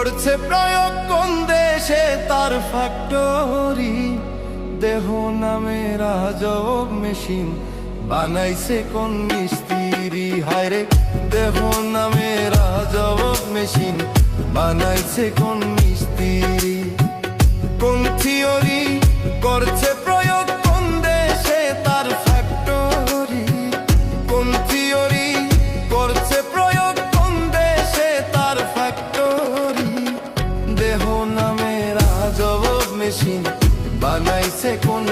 করছে প্রয়োগ কোন দেশে তার ফ্যাক্টরি। দেহ নামের আজব মেশিন বানাইছে কোন মিস্ত্রি। হায়রে দেহ নামের আজব মেশিন বানাইছে কোন মিস্ত্রি। কোন থিওরি করছে প্রয়োগ কোন দেশে তার ফ্যাক্টরি। কোন থিওরি করছে প্রয়োগ কোন দেশে তার ফ্যাক্টরি। দেহ নামের আজব মেশিন বানাইছে কোন